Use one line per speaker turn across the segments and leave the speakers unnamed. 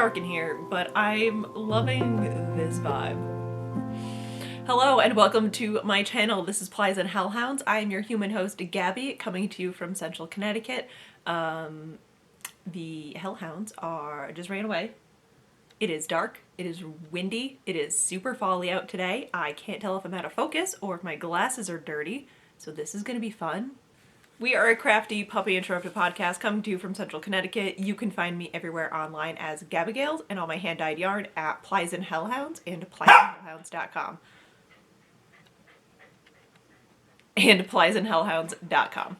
dark in here, but I'm loving this vibe. Hello and welcome to my channel. This is Plies and Hellhounds. I am your human host, Gabby, coming to you from Central Connecticut. The Hellhounds just ran away. It is dark, it is windy, it is super folly out today. I can't tell if I'm out of focus or if my glasses are dirty, so this is gonna be fun. We are a crafty puppy interrupted podcast coming to you from Central Connecticut. You can find me everywhere online as Gabigailss and all my hand-dyed yarn at Plies and Hellhounds and pliesandhellhounds.com. And pliesandhellhounds.com.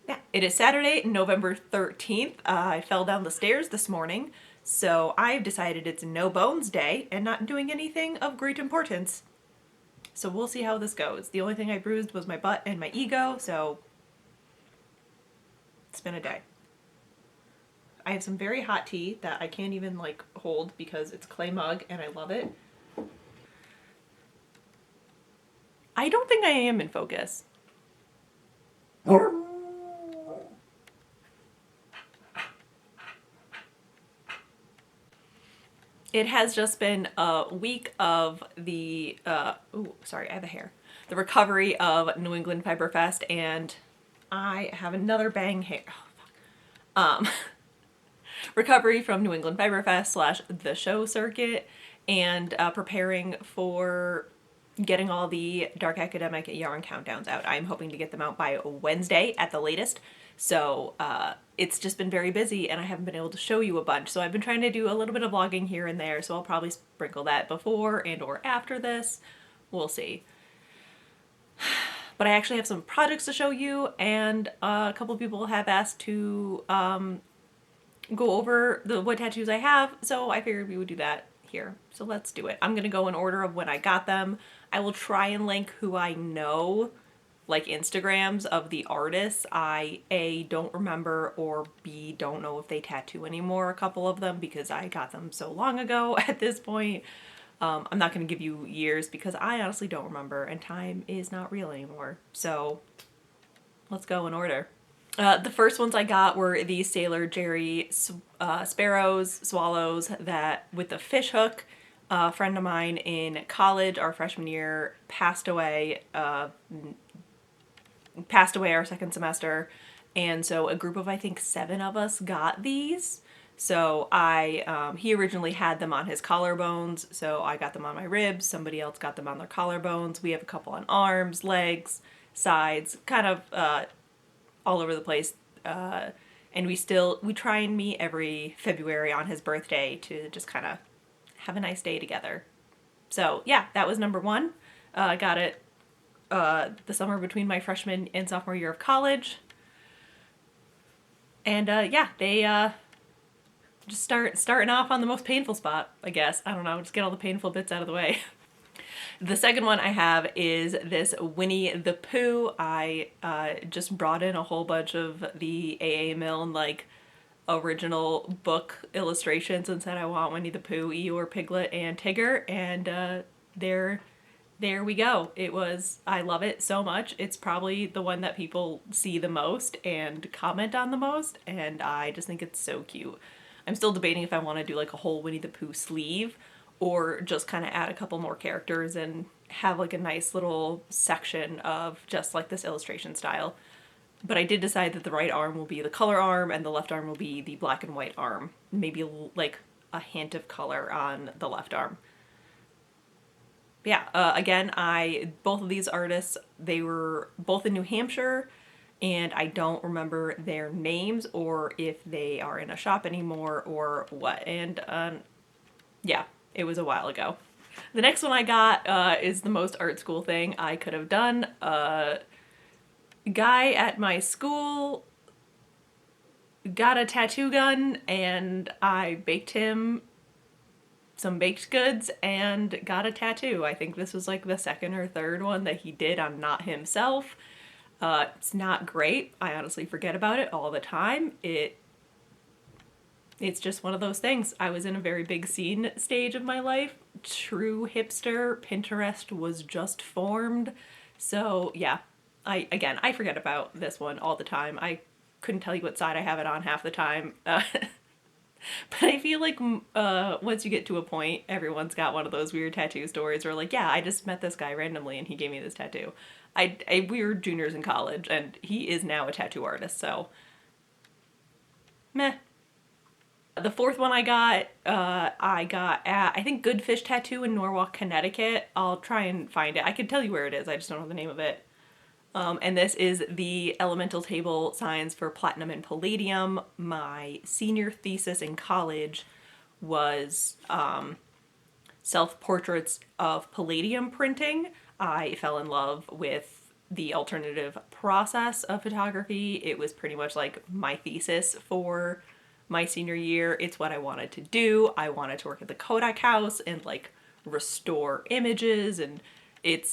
Yeah, it is Saturday, November 13th. I fell down the stairs this morning, so I've decided it's no bones day and not doing anything of great importance. So we'll see how this goes. The only thing I bruised was my butt and my ego, so it's been a day. I have some very hot tea that I can't even hold because it's clay mug and I love it. I don't think I am in focus. It has just been a week of the, I have a hair. The recovery of New England Fiber Fest, and I have another bang hair. Oh, fuck. Recovery from New England Fiber Fest / the show circuit, and preparing for getting all the Dark Academic yarn countdowns out. I'm hoping to get them out by Wednesday at the latest. So it's just been very busy and I haven't been able to show you a bunch. So I've been trying to do a little bit of vlogging here and there. So I'll probably sprinkle that before and or after this. We'll see. But I actually have some projects to show you, and a couple of people have asked to go over what tattoos I have. So I figured we would do that here. So let's do it. I'm going to go in order of when I got them. I will try and link who I know, like Instagrams of the artists. I A, don't remember, or B, don't know if they tattoo anymore, a couple of them, because I got them so long ago at this point. I'm not going to give you years because I honestly don't remember and time is not real anymore. So let's go in order. The first ones I got were the Sailor Jerry swallows that with the fish hook. A friend of mine in college, our freshman year, passed away our second semester, and so a group of I think 7 of us got these. So he originally had them on his collarbones, so I got them on my ribs. Somebody else got them on their collarbones. We have a couple on arms, legs, sides, kind of all over the place. And we try and meet every February on his birthday to just kind of have a nice day together. So yeah, that was number 1. I got it the summer between my freshman and sophomore year of college. And yeah, they just starting off on the most painful spot, I guess. I don't know, just get all the painful bits out of the way. The second one I have is this Winnie the Pooh. I just brought in a whole bunch of the A.A. Milne original book illustrations and said I want Winnie the Pooh, Eeyore, Piglet, and Tigger, and there we go. I love it so much. It's probably the one that people see the most and comment on the most, and I just think it's so cute. I'm still debating if I want to do a whole Winnie the Pooh sleeve or just kind of add a couple more characters and have a nice little section of just this illustration style. But I did decide that the right arm will be the color arm and the left arm will be the black and white arm. Maybe a hint of color on the left arm. But yeah, again, both of these artists, they were both in New Hampshire, and I don't remember their names or if they are in a shop anymore or what. And yeah, it was a while ago. The next one I got is the most art school thing I could have done. Guy at my school got a tattoo gun and I baked him some baked goods and got a tattoo. I think this was the second or third one that he did on not himself. It's not great. I honestly forget about it all the time. It's just one of those things. I was in a very big scene stage of my life. True hipster. Pinterest was just formed. So yeah. I forget about this one all the time. I couldn't tell you what side I have it on half the time. But I feel like once you get to a point, everyone's got one of those weird tattoo stories where like, yeah, I just met this guy randomly and he gave me this tattoo. We were juniors in college and he is now a tattoo artist, so meh. The fourth one I got at, I think, Good Fish Tattoo in Norwalk, Connecticut. I'll try and find it. I could tell you where it is, I just don't know the name of it. And this is the elemental table signs for platinum and palladium. My senior thesis in college was self-portraits of palladium printing. I fell in love with the alternative process of photography. It was pretty much like my thesis for my senior year. It's what I wanted to do. I wanted to work at the Kodak house and like restore images, and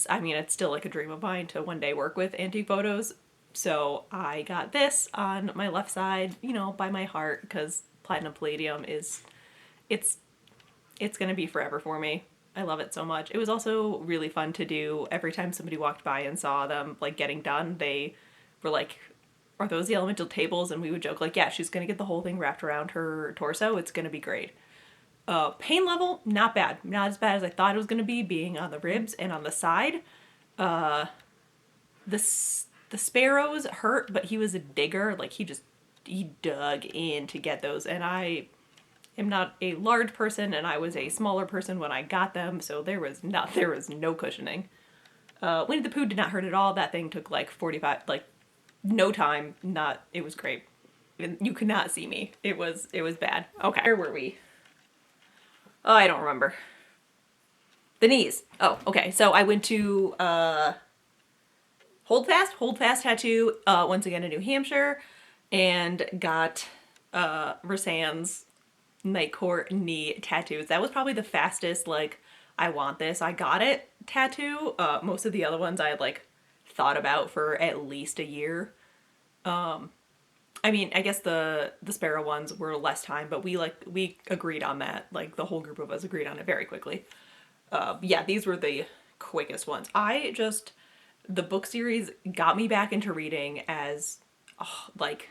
I mean, it's still like a dream of mine to one day work with antique photos. So I got this on my left side, you know, by my heart, because platinum palladium it's gonna be forever for me. I love it so much. It was also really fun to do. Every time somebody walked by and saw them like getting done, they were like, are those the elemental tables? And we would joke like, yeah, she's gonna get the whole thing wrapped around her torso. It's gonna be great. Pain level, not bad. Not as bad as I thought it was gonna be, being on the ribs and on the side. The sparrows hurt, but he was a digger. Like he dug in to get those, and I am not a large person, and I was a smaller person when I got them, so there was no cushioning. Winnie the Pooh did not hurt at all. That thing took like 45, like no time. It was great. You could not see me. It was bad. Okay, where were we? Oh, I don't remember. The knees. Oh, okay. So I went to Hold Fast Tattoo, once again in New Hampshire, and got Rasanne's Night Court knee tattoos. That was probably the fastest, like, I want this, I got it tattoo. Most of the other ones I had like thought about for at least a year. I mean, I guess the sparrow ones were less time, but we agreed on that. Like the whole group of us agreed on it very quickly. Yeah, these were the quickest ones. The book series got me back into reading as like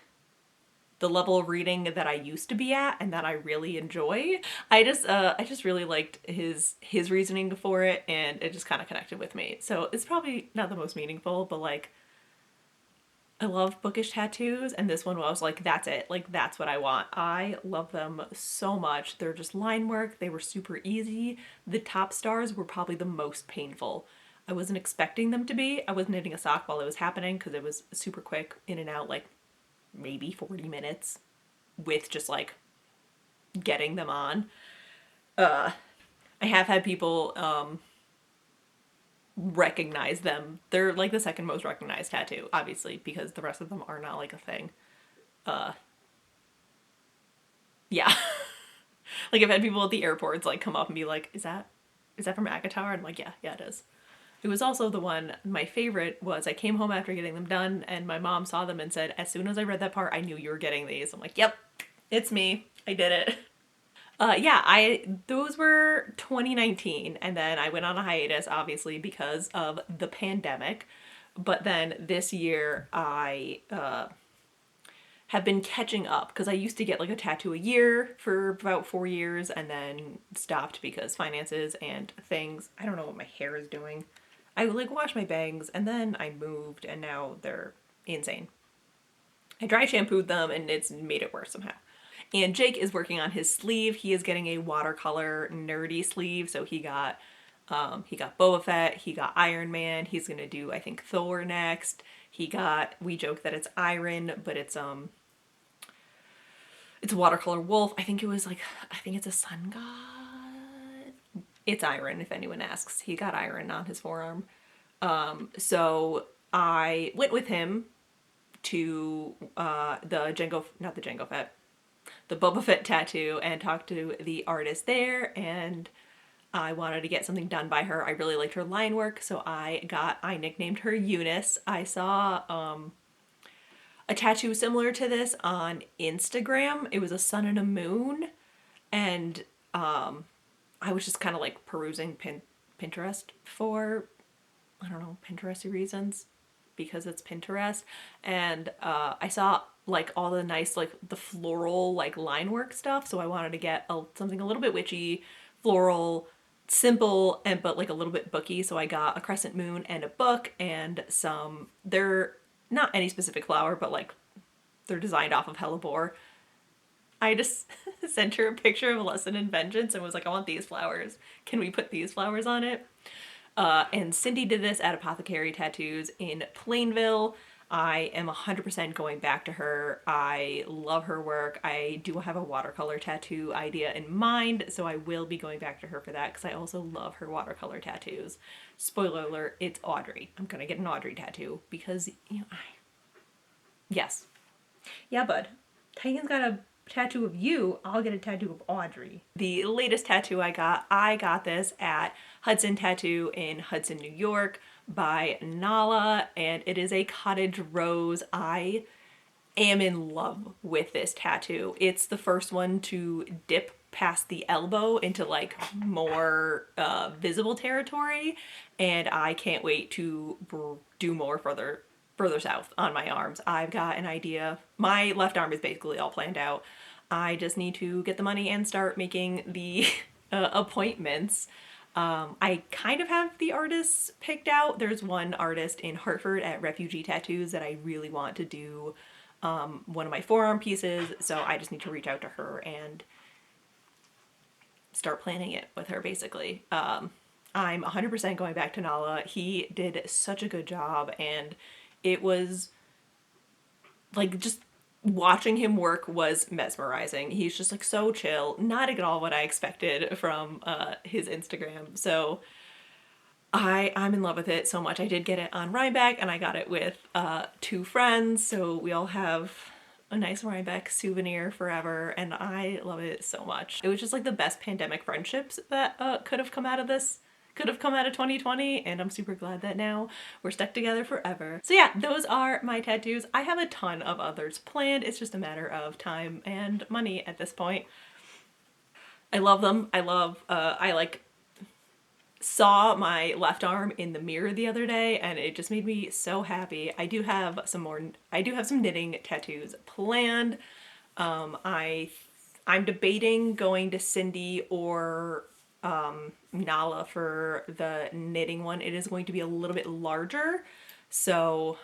the level of reading that I used to be at and that I really enjoy. I just really liked his reasoning for it, and it just kind of connected with me. So it's probably not the most meaningful, but like I love bookish tattoos, and this one was like, that's it. Like, that's what I want. I love them so much. They're just line work. They were super easy. The top stars were probably the most painful. I wasn't expecting them to be. I was knitting a sock while it was happening because it was super quick, in and out, like maybe 40 minutes with just like getting them on. I have had people recognize them. They're like the second most recognized tattoo, obviously, because the rest of them are not like a thing. Yeah. Like I've had people at the airports like come up and be like, is that from Akatar? And I'm like, yeah, it is. It was also the one, my favorite was I came home after getting them done and my mom saw them and said, as soon as I read that part, I knew you were getting these. I'm like, yep, it's me. I did it. Yeah, those were 2019, and then I went on a hiatus, obviously, because of the pandemic. But then this year, I have been catching up, because I used to get like a tattoo a year for about 4 years, and then stopped because finances and things. I don't know what my hair is doing. I like washed my bangs, and then I moved, and now they're insane. I dry shampooed them, and it's made it worse somehow. And Jake is working on his sleeve. He is getting a watercolor nerdy sleeve. So he got Boba Fett, he got Iron Man, he's gonna do, I think, Thor next. We joke that it's Iron, but it's a watercolor wolf. I think it's a sun god. It's Iron, if anyone asks. He got Iron on his forearm. So I went with him to the Boba Fett tattoo and talked to the artist there, and I wanted to get something done by her. I really liked her line work, so I nicknamed her Eunice. I saw a tattoo similar to this on Instagram. It was a sun and a moon, and I was just kind of like perusing Pinterest for, I don't know, Pinteresty reasons. because it's Pinterest, and I saw like all the nice like the floral like line work stuff, so I wanted to get something a little bit witchy, floral, simple, and but like a little bit booky. So I got a crescent moon and a book and some, they're not any specific flower, but like they're designed off of hellebore. I just sent her a picture of Lesson in Vengeance and was like, I want these flowers. Can we put these flowers on it? And Cindy did this at Apothecary Tattoos in Plainville. I am 100% going back to her. I love her work. I do have a watercolor tattoo idea in mind, so I will be going back to her for that because I also love her watercolor tattoos. Spoiler alert, it's Audrey. I'm gonna get an Audrey tattoo because, you know, yes. Yeah, bud. Titan's got a tattoo of you, I'll get a tattoo of Audrey. The latest tattoo I got this at Hudson Tattoo in Hudson, New York by Nala, and it is a cottage rose. I am in love with this tattoo. It's the first one to dip past the elbow into like more visible territory, and I can't wait to do more further south on my arms. I've got an idea. My left arm is basically all planned out. I just need to get the money and start making the appointments. I kind of have the artists picked out. There's one artist in Hartford at Refugee Tattoos that I really want to do one of my forearm pieces, so I just need to reach out to her and start planning it with her, basically. I'm 100% going back to Nala. He did such a good job, and it was like just watching him work was mesmerizing. He's just like so chill, not at all what I expected from his Instagram. So I'm in love with it so much. I did get it on Rhinebeck, and I got it with 2 friends, so we all have a nice Rhinebeck souvenir forever, and I love it so much. It was just like the best pandemic friendships that could have come out of this. Could have come out of 2020, and I'm super glad that now we're stuck together forever. So yeah, those are my tattoos. I have a ton of others planned. It's just a matter of time and money at this point. I love them. I like saw my left arm in the mirror the other day, and it just made me so happy. I do have some knitting tattoos planned. I'm debating going to Cindy or Nala for the knitting one. It is going to be a little bit larger, so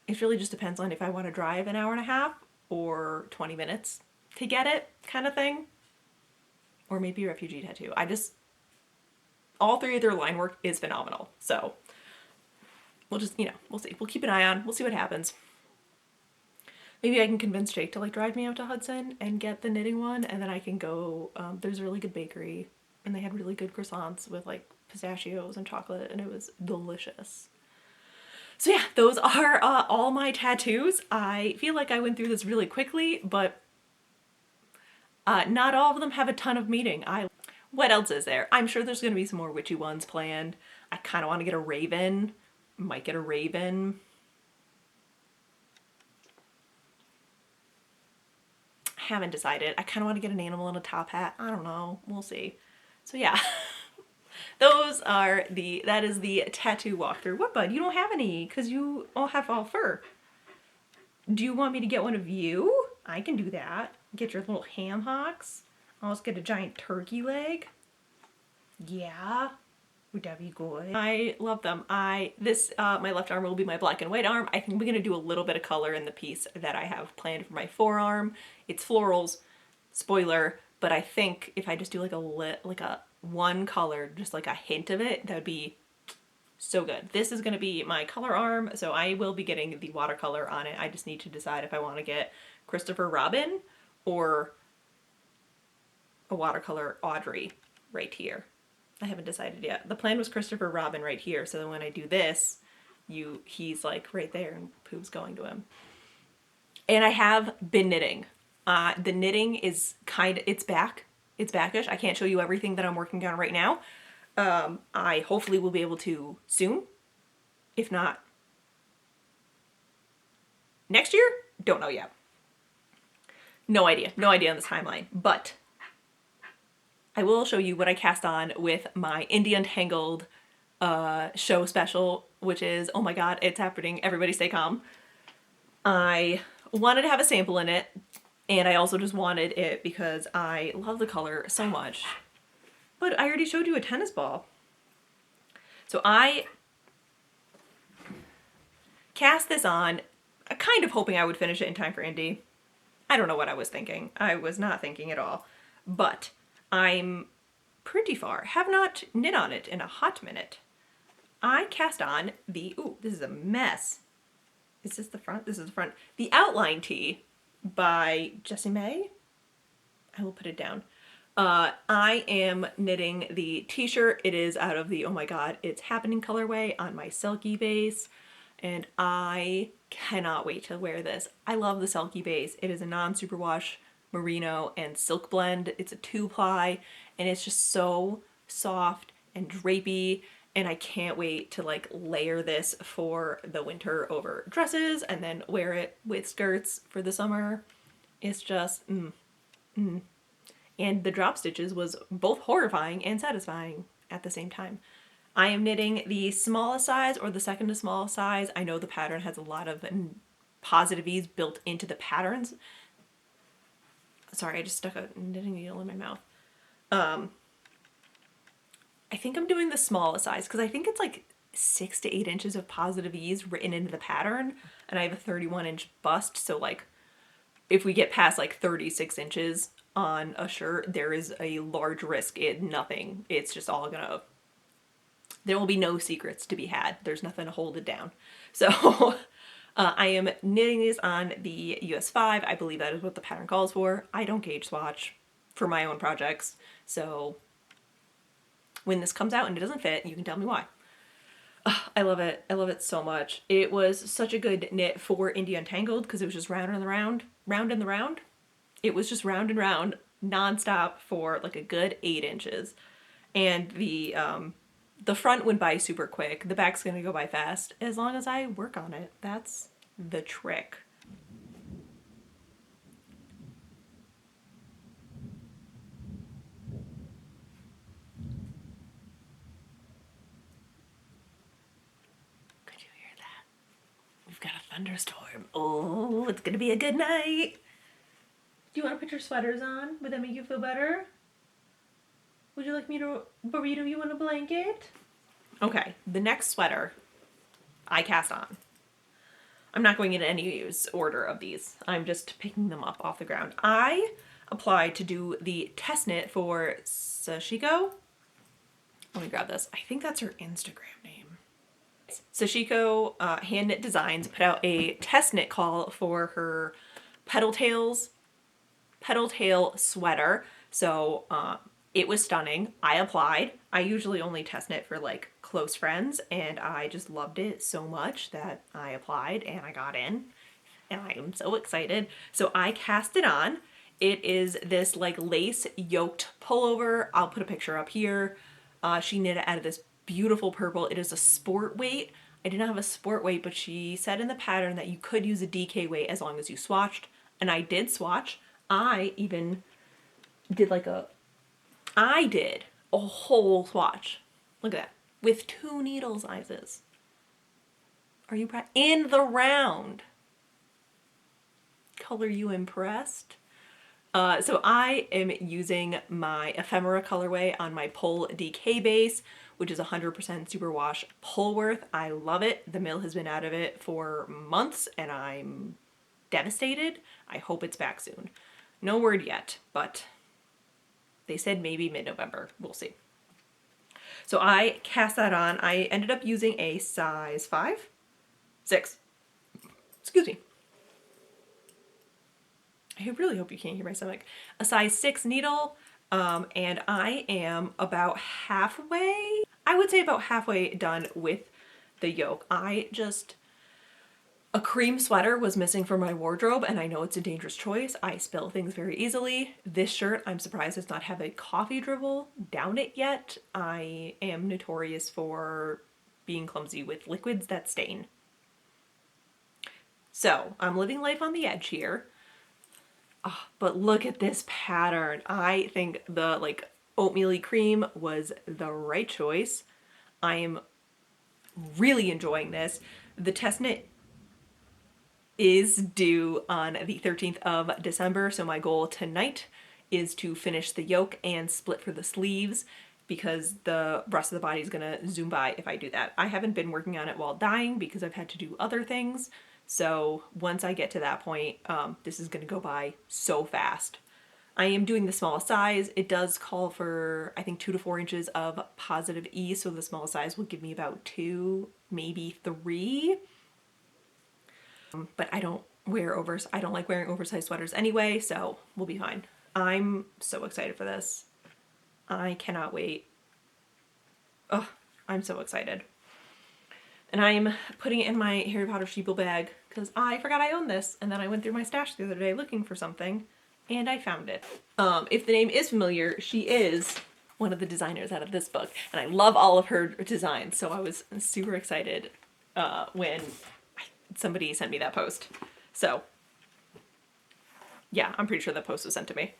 it really just depends on if I want to drive an hour and a half or 20 minutes to get it, kind of thing. Or maybe Refugee Tattoo. All 3 of their line work is phenomenal, so we'll just, we'll see. We'll keep an eye on. We'll see what happens. Maybe I can convince Jake to like drive me out to Hudson and get the knitting one, and then I can go, there's a really good bakery, and they had really good croissants with like pistachios and chocolate, and it was delicious. So yeah, those are all my tattoos. I feel like I went through this really quickly, but not all of them have a ton of meaning. What else is there? I'm sure there's going to be some more witchy ones planned. I kind of want to get a raven. Might get a raven. Haven't decided. I kind of want to get an animal in a top hat. I don't know. We'll see. So yeah, that is the tattoo walkthrough. What, bud? You don't have any because you all have all fur. Do you want me to get one of you? I can do that. Get your little ham hocks. I'll just get a giant turkey leg. Yeah. Would that be good? I love them. My left arm will be my black and white arm. I think we're gonna do a little bit of color in the piece that I have planned for my forearm. It's florals, spoiler, but I think if I just do like a one color, just like a hint of it, that would be so good. This is gonna be my color arm, so I will be getting the watercolor on it. I just need to decide if I want to get Christopher Robin or a watercolor Audrey right here. I haven't decided yet. The plan was Christopher Robin right here, so then when I do this, he's like right there and Pooh's going to him. And I have been knitting. The knitting is it's back. It's backish. I can't show you everything that I'm working on right now. I hopefully will be able to soon. If not, next year? Don't know yet. No idea. No idea on this timeline. But I will show you what I cast on with my Indie Untangled show special, which is, oh my god, it's happening, everybody stay calm. I wanted to have a sample in it, and I also just wanted it because I love the color so much. But I already showed you a tennis ball. So I cast this on, kind of hoping I would finish it in time for indie. I don't know what I was thinking. I was not thinking at all. But I'm pretty far. Have not knit on it in a hot minute. I cast on the, ooh, this is a mess. Is this the front? This is the front. The Outline Tee by Jessie May. I will put it down. I am knitting the t-shirt. It is out of the, oh my god, it's happening colorway on my Selkie base. And I cannot wait to wear this. I love the Selkie base. It is a non-superwash merino and silk blend. It's a 2-ply and it's just so soft and drapey, and I can't wait to like layer this for the winter over dresses and then wear it with skirts for the summer. It's just, And the drop stitches was both horrifying and satisfying at the same time. I am knitting the smallest size, or the second to smallest size. I know the pattern has a lot of positive ease built into the patterns. Sorry, I just stuck a knitting needle in my mouth. I think I'm doing the smallest size because I think it's like 6 to 8 inches of positive ease written into the pattern, and I have a 31-inch bust, so like if we get past like 36 inches on a shirt, there is a large risk in nothing. It's just all gonna, there will be no secrets to be had. There's nothing to hold it down. So I am knitting this on the US 5. I believe that is what the pattern calls for. I don't gauge swatch for my own projects, so when this comes out and it doesn't fit, you can tell me why. I love it. I love it so much. It was such a good knit for Indie Untangled because it was just round and round, round and the round. It was just round and round nonstop for like a good 8 inches. And the front went by super quick. The back's gonna go by fast as long as I work on it. That's the trick. Could you hear that? We've got a thunderstorm. Oh, it's gonna be a good night. Do you want to put your sweaters on? Would that make you feel better? Would you like me to burrito you in a blanket? Okay, the next sweater I cast on. I'm not going in any order of these. I'm just picking them up off the ground. I applied to do the test knit for Sashiko. Let me grab this. I think that's her Instagram name. Sashiko Hand Knit Designs put out a test knit call for her Petal Tail sweater. So it was stunning. I applied. I usually only test knit for like close friends, and I just loved it so much that I applied and I got in, and I am so excited. So I cast it on. It is this like lace yoked pullover. I'll put a picture up here. She knit it out of this beautiful purple. It is a sport weight. I did not have a sport weight, but she said in the pattern that you could use a DK weight as long as you swatched, and I did swatch. I even did I did a whole swatch. Look at that. With 2 needle sizes. Are you proud? In the round. Color you impressed? So I am using my Ephemera colorway on my PolDK base, which is 100% superwash Polworth. I love it. The mill has been out of it for months and I'm devastated. I hope it's back soon. No word yet, but they said maybe mid-November. We'll see. So I cast that on. I ended up using a size 6. Excuse me. I really hope you can't hear my stomach. A size 6 needle, and I am about halfway, I would say about halfway done with the yoke. A cream sweater was missing from my wardrobe, and I know it's a dangerous choice. I spill things very easily. This shirt, I'm surprised does not have a coffee dribble down it yet. I am notorious for being clumsy with liquids that stain. So I'm living life on the edge here. Oh, but look at this pattern. I think the like oatmeal-y cream was the right choice. I am really enjoying this. The test knit is due on the 13th of December, so my goal tonight is to finish the yoke and split for the sleeves, because the rest of the body is gonna zoom by if I do that. I haven't been working on it while dyeing because I've had to do other things, so once I get to that point, this is gonna go by so fast. I am doing the smallest size. It does call for, I think, 2 to 4 inches of positive E, so the smallest size will give me about 2, maybe 3. But I don't like wearing oversized sweaters anyway, so we'll be fine. I'm so excited for this. I cannot wait. Oh, I'm so excited. And I'm putting it in my Harry Potter sheeple bag because I forgot I owned this, and then I went through my stash the other day looking for something, and I found it. If the name is familiar, she is one of the designers out of this book, and I love all of her designs, so I was super excited when somebody sent me that post. So yeah, I'm pretty sure that post was sent to me.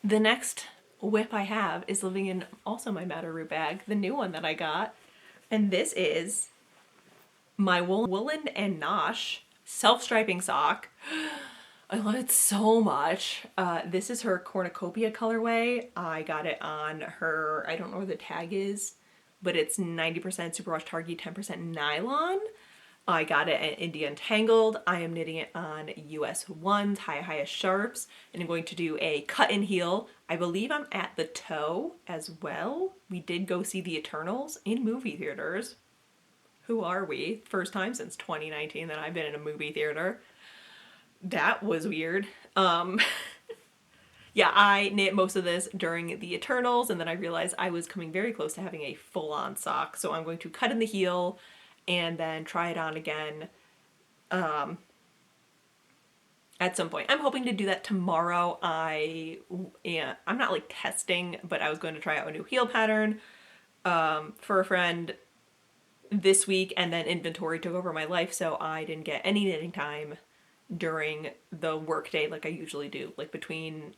The next whip I have is living in also my Matteroo bag, the new one that I got, and this is my Woolens and Nosh self-striping sock. I love it so much. This is her cornucopia colorway. I got it on her, I don't know where the tag is, but it's 90% superwash targhee, 10% nylon. I got it at India Entangled. I am knitting it on US 1s, highest sharps, and I'm going to do a cut and heel. I believe I'm at the toe as well. We did go see the Eternals in movie theaters. Who are we? First time since 2019 that I've been in a movie theater. That was weird. Yeah, I knit most of this during the Eternals, and then I realized I was coming very close to having a full-on sock, so I'm going to cut in the heel and then try it on again at some point. I'm hoping to do that tomorrow. I'm not like testing, but I was going to try out a new heel pattern for a friend this week, and then inventory took over my life, so I didn't get any knitting time during the work day like I usually do. Like between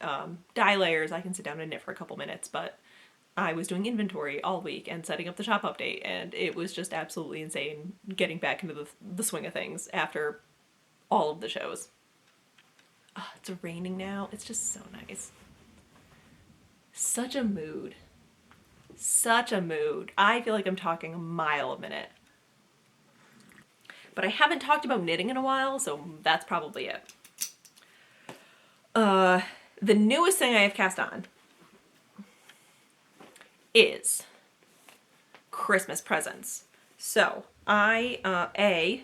dye layers, I can sit down and knit for a couple minutes, but I was doing inventory all week and setting up the shop update, and it was just absolutely insane getting back into the swing of things after all of the shows. Oh, it's raining now. It's just so nice. Such a mood. Such a mood. I feel like I'm talking a mile a minute. But I haven't talked about knitting in a while, so that's probably it. The newest thing I have cast on is Christmas presents. So I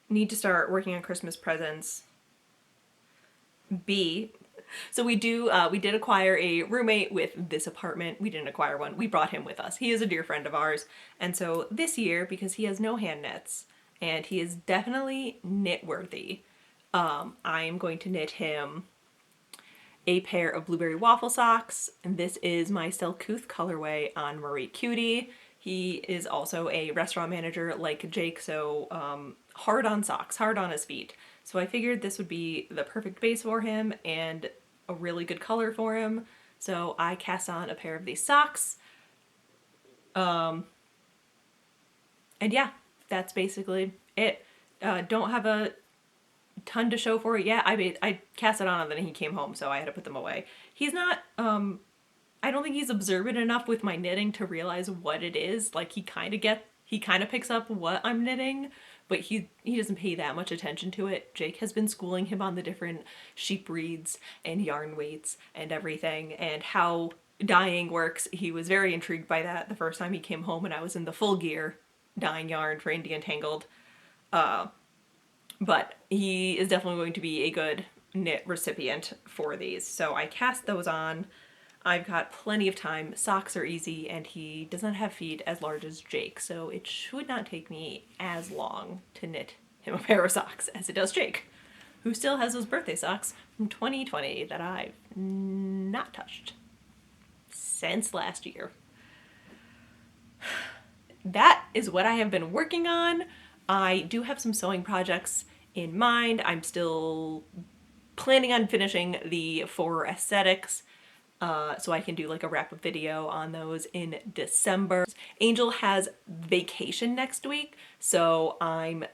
need to start working on Christmas presents. B, so we did acquire a roommate with this apartment. We didn't acquire one. We brought him with us. He is a dear friend of ours. And so this year, because he has no hand knits and he is definitely knit worthy, I am going to knit him a pair of blueberry waffle socks. And this is my Selcouth colorway on Marie Cutie. He is also a restaurant manager like Jake, so hard on socks, hard on his feet. So I figured this would be the perfect base for him and a really good color for him. So I cast on a pair of these socks. And yeah, that's basically it. Don't have a ton to show for it yet. I cast it on and then he came home, so I had to put them away. He's not, I don't think he's observant enough with my knitting to realize what it is. Like he kind of picks up what I'm knitting, but he doesn't pay that much attention to it. Jake has been schooling him on the different sheep breeds and yarn weights and everything and how dyeing works. He was very intrigued by that the first time he came home and I was in the full gear dyeing yarn for India Entangled. But he is definitely going to be a good knit recipient for these. So I cast those on. I've got plenty of time. Socks are easy, and he does not have feet as large as Jake, so it should not take me as long to knit him a pair of socks as it does Jake, who still has those birthday socks from 2020 that I've not touched since last year. That is what I have been working on. I do have some sewing projects in mind. I'm still planning on finishing the 4 aesthetics. so I can do like a wrap-up video on those in December. Angel has vacation next week, so I'm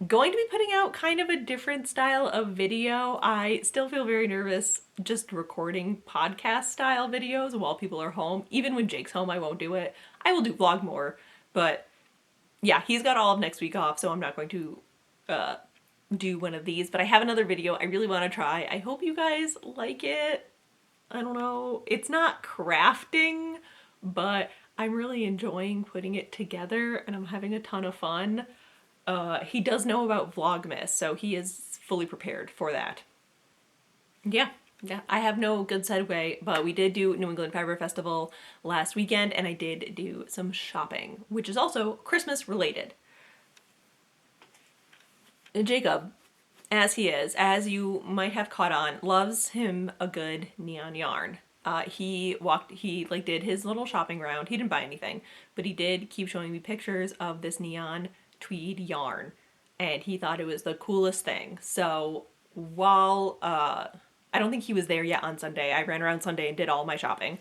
going to be putting out kind of a different style of video. I still feel very nervous just recording podcast style videos while people are home. Even when Jake's home, I won't do it. I will do vlog more, but yeah, he's got all of next week off, so I'm not going to do one of these, but I have another video I really want to try. I hope you guys like it. I don't know. It's not crafting, but I'm really enjoying putting it together and I'm having a ton of fun. He does know about Vlogmas, so he is fully prepared for that. Yeah, I have no good segue, but we did do New England Fiber Festival last weekend, and I did do some shopping, which is also Christmas related. Jacob, as he is, as you might have caught on, loves him a good neon yarn. He did his little shopping round. He didn't buy anything, but he did keep showing me pictures of this neon tweed yarn, and he thought it was the coolest thing. So while I don't think he was there yet on Sunday, I ran around Sunday and did all my shopping.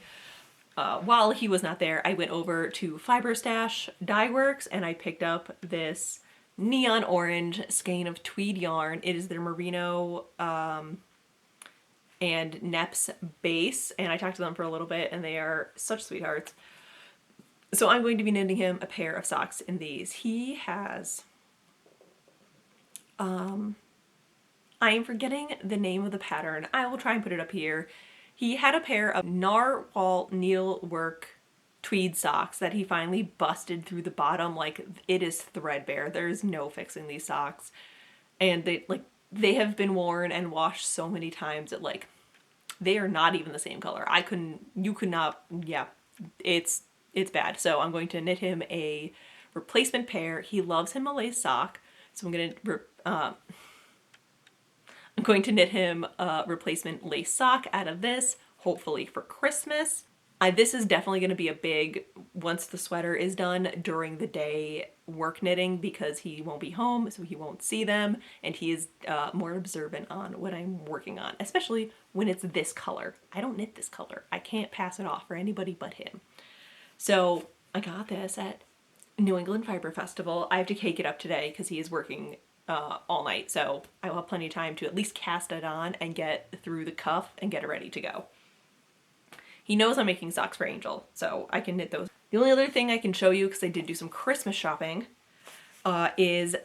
While he was not there, I went over to Fiber Stash Dye Works and I picked up this neon orange skein of tweed yarn. It is their merino and Neps base, and I talked to them for a little bit and they are such sweethearts. So I'm going to be knitting him a pair of socks in these. He has, I am forgetting the name of the pattern. I will try and put it up here. He had a pair of narwhal needlework tweed socks that he finally busted through the bottom. Like, it is threadbare. There's no fixing these socks. And they have been worn and washed so many times that like, they are not even the same color. You could not, yeah, it's bad. So I'm going to knit him a replacement pair. He loves him a lace sock. So I'm going to knit him a replacement lace sock out of this, hopefully for Christmas. This is definitely going to be a big, once the sweater is done, during the day work knitting, because he won't be home, so he won't see them, and he is more observant on what I'm working on, especially when it's this color. I don't knit this color. I can't pass it off for anybody but him. So I got this at New England Fiber Festival. I have to cake it up today because he is working all night, so I will have plenty of time to at least cast it on and get through the cuff and get it ready to go. He knows I'm making socks for Angel, so I can knit those. The only other thing I can show you, because I did do some Christmas shopping, is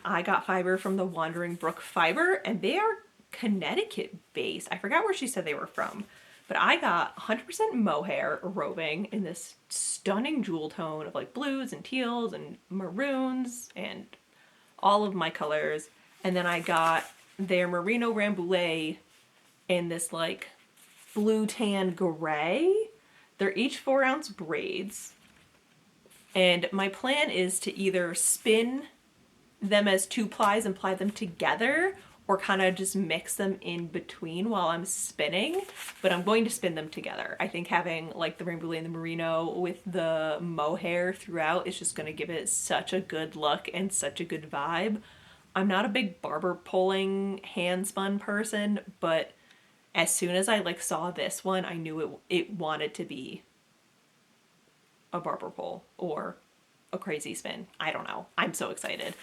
I got fiber from the Wandering Brook Fiber, and they are Connecticut based. I forgot where she said they were from, but I got 100% mohair roving in this stunning jewel tone of like blues and teals and maroons and all of my colors. And then I got their merino rambouillet in this like blue tan gray. They're each 4-ounce braids. And my plan is to either spin them as 2 plies and ply them together, or kind of just mix them in between while I'm spinning, but I'm going to spin them together. I think having like the rambouillet and the merino with the mohair throughout is just going to give it such a good look and such a good vibe. I'm not a big barber pulling hand spun person, but as soon as I like saw this one, I knew it wanted to be a barber pull or a crazy spin. I don't know. I'm so excited.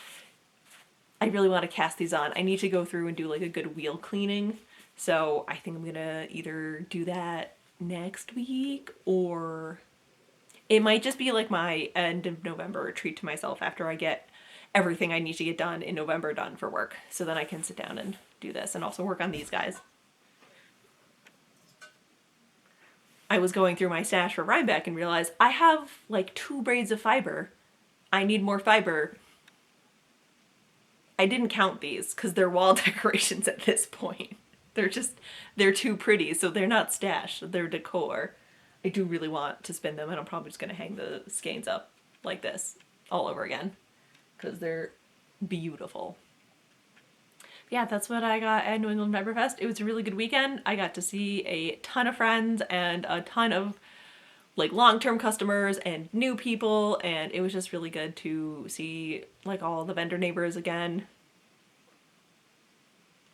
I really want to cast these on. I need to go through and do like a good wheel cleaning. So I think I'm gonna either do that next week, or it might just be like my end of November treat to myself after I get everything I need to get done in November done for work. So then I can sit down and do this and also work on these guys. I was going through my stash for Rhinebeck and realized I have like 2 braids of fiber. I need more fiber. I didn't count these because they're wall decorations at this point. They're too pretty, so they're not stash, they're decor. I do really want to spin them, and I'm probably just going to hang the skeins up like this all over again because they're beautiful. Yeah, that's what I got at New England Fiber Fest. It was a really good weekend. I got to see a ton of friends and a ton of like long-term customers and new people, and it was just really good to see like all the vendor neighbors again.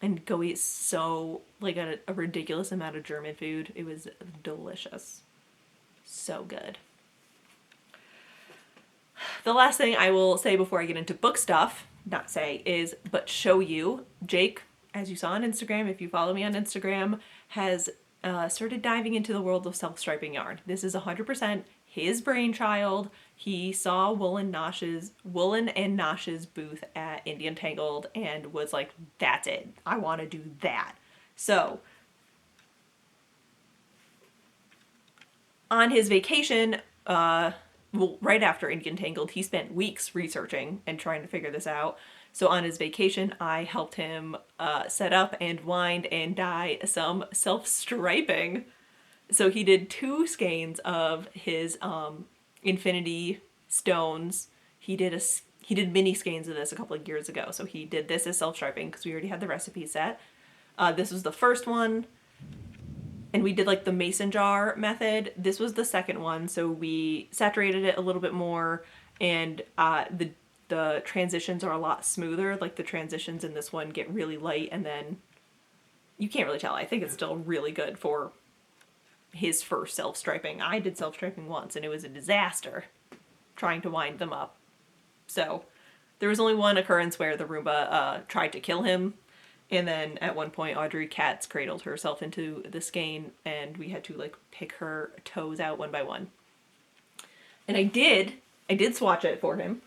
And go eat so, like, a ridiculous amount of German food. It was delicious. So good. The last thing I will say before I get into book stuff, not say, is, but show you, Jake, as you saw on Instagram, if you follow me on Instagram, has started diving into the world of self-striping yarn. This is 100% his brainchild. He saw Woolens and Nosh's booth at Indian Tangled and was like, that's it. I want to do that. So, on his vacation, well, right after Indian Tangled, he spent weeks researching and trying to figure this out. So on his vacation, I helped him set up and wind and dye some self-striping. So he did 2 skeins of his infinity stones. He did mini skeins of this a couple of years ago. So he did this as self-striping because we already had the recipe set. This was the first one. And we did like the mason jar method. This was the second one, so we saturated it a little bit more, and the transitions are a lot smoother. Like the transitions in this one get really light, and then you can't really tell. I think it's still really good for his first self-striping. I did self-striping once, and it was a disaster trying to wind them up. So there was only one occurrence where the Roomba tried to kill him. And then at one point, Audrey Katz cradled herself into the skein, and we had to like pick her toes out one by one. And I did swatch it for him.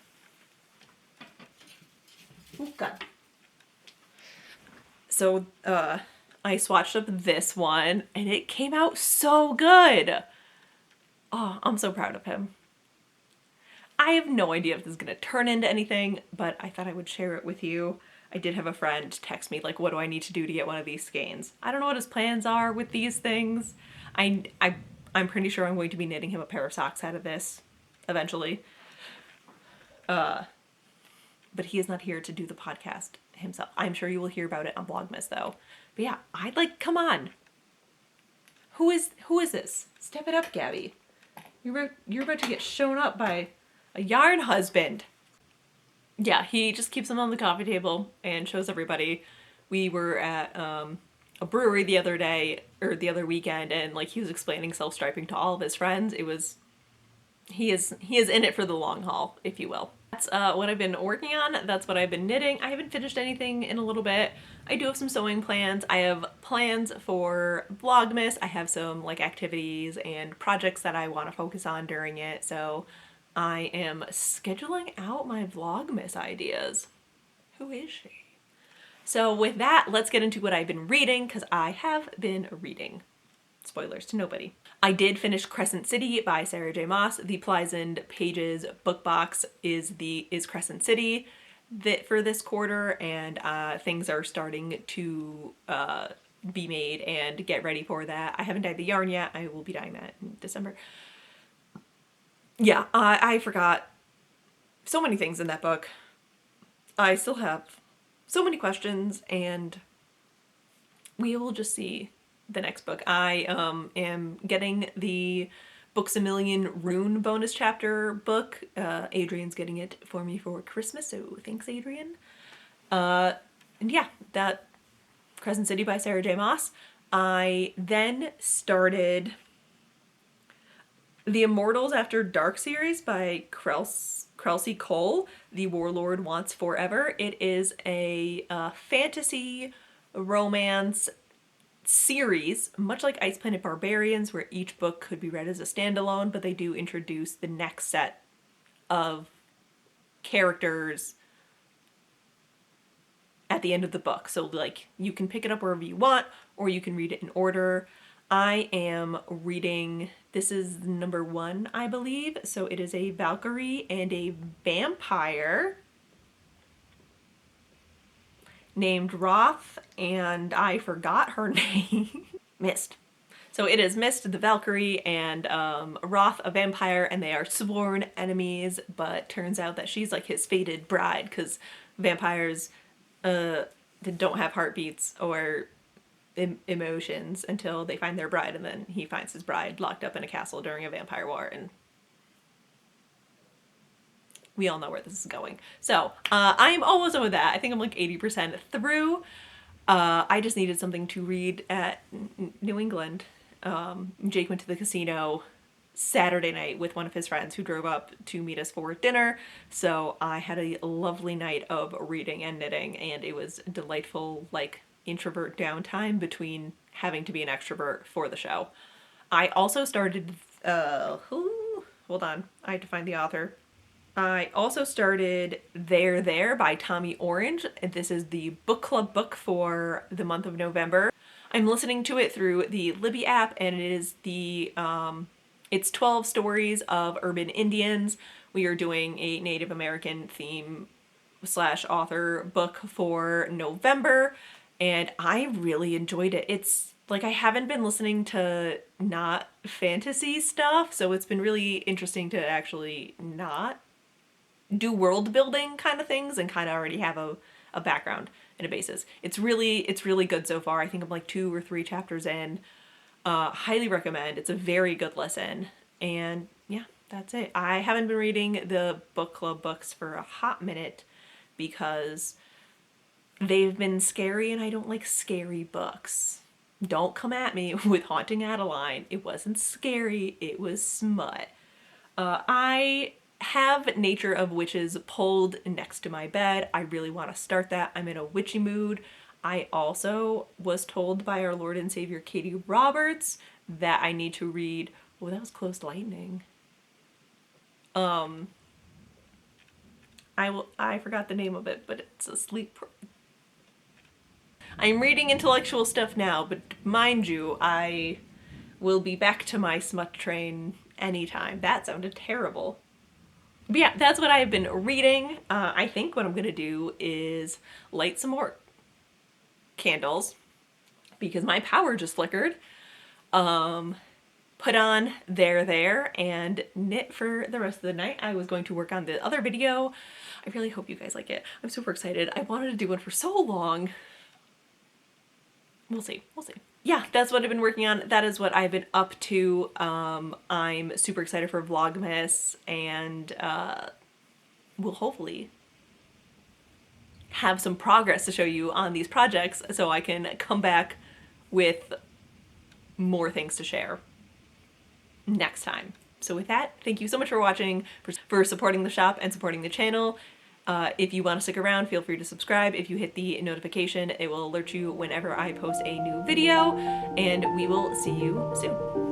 Oh God. So I swatched up this one, and it came out so good. Oh, I'm so proud of him. I have no idea if this is gonna turn into anything, but I thought I would share it with you. I did have a friend text me, like, what do I need to do to get one of these skeins? I don't know what his plans are with these things. I'm pretty sure I'm going to be knitting him a pair of socks out of this eventually. But he is not here to do the podcast himself. I'm sure you will hear about it on Vlogmas though. But yeah, I'd like, come on. Who is this? Step it up, Gabby. You're about to get shown up by a yarn husband. Yeah, he just keeps them on the coffee table and shows everybody. We were at a brewery the other weekend, and like he was explaining self-striping to all of his friends. He is in it for the long haul, if you will. That's what I've been working on. That's what I've been knitting. I haven't finished anything in a little bit. I do have some sewing plans. I have plans for Vlogmas. I have some like activities and projects that I want to focus on during it. So I am scheduling out my Vlogmas ideas. Who is she? So with that, let's get into what I've been reading, because I have been reading. Spoilers to nobody. I did finish Crescent City by Sarah J. Maas. The Plies and Pages book box is Crescent City for this quarter, and things are starting to be made and get ready for that. I haven't dyed the yarn yet. I will be dyeing that in December. Yeah, I forgot so many things in that book. I still have so many questions, and we will just see the next book. I am getting the Books A Million Rune bonus chapter book. Adrian's getting it for me for Christmas, so thanks, Adrian. And yeah, that Crescent City by Sarah J. Maas. I then started The Immortals After Dark series by Kelsey Cole. The Warlord Wants Forever. It is a fantasy romance series, much like Ice Planet Barbarians, where each book could be read as a standalone, but they do introduce the next set of characters at the end of the book. So like you can pick it up wherever you want, or you can read it in order. I am reading, this is number 1, I believe. So it is a Valkyrie and a vampire named Roth, and I forgot her name. Mist. So it is Mist, the Valkyrie, and Roth, a vampire, and they are sworn enemies, but turns out that she's like his fated bride, because vampires don't have heartbeats or emotions until they find their bride, and then he finds his bride locked up in a castle during a vampire war, and we all know where this is going. So I'm almost done with that. I think I'm like 80% through. I just needed something to read at New England. Jake went to the casino Saturday night with one of his friends who drove up to meet us for dinner. So I had a lovely night of reading and knitting, and it was delightful, like, introvert downtime between having to be an extrovert for the show. I also started, hold on, I had to find the author. I also started There by Tommy Orange. This is the book club book for the month of November. I'm listening to it through the Libby app, and it is it's 12 stories of urban Indians. We are doing a Native American theme / author book for November, and I really enjoyed it. It's like I haven't been listening to not fantasy stuff, so it's been really interesting to actually not do world building kind of things and kind of already have a background and a basis. It's really good so far. I think I'm like 2 or 3 chapters in. Highly recommend. It's a very good listen. And yeah, that's it. I haven't been reading the book club books for a hot minute because they've been scary and I don't like scary books. Don't come at me with Haunting Adeline. It wasn't scary, it was smut. I have Nature of Witches pulled next to my bed. I really want to start that. I'm in a witchy mood. I also was told by our Lord and Savior Katie Roberts that I need to read, oh, that was Closed Lightning. I forgot the name of it, but it's a sleep. I'm reading intellectual stuff now, but mind you, I will be back to my smut train anytime. That sounded terrible. But yeah, that's what I've been reading. I think what I'm gonna do is light some more candles because my power just flickered. Put on There and knit for the rest of the night. I was going to work on the other video. I really hope you guys like it. I'm super excited. I wanted to do one for so long. We'll see. Yeah, that's what I've been working on. That is what I've been up to. I'm super excited for Vlogmas, and we'll hopefully have some progress to show you on these projects so I can come back with more things to share next time. So with that, thank you so much for watching, for supporting the shop and supporting the channel. If you want to stick around, feel free to subscribe. If you hit the notification, it will alert you whenever I post a new video, and we will see you soon.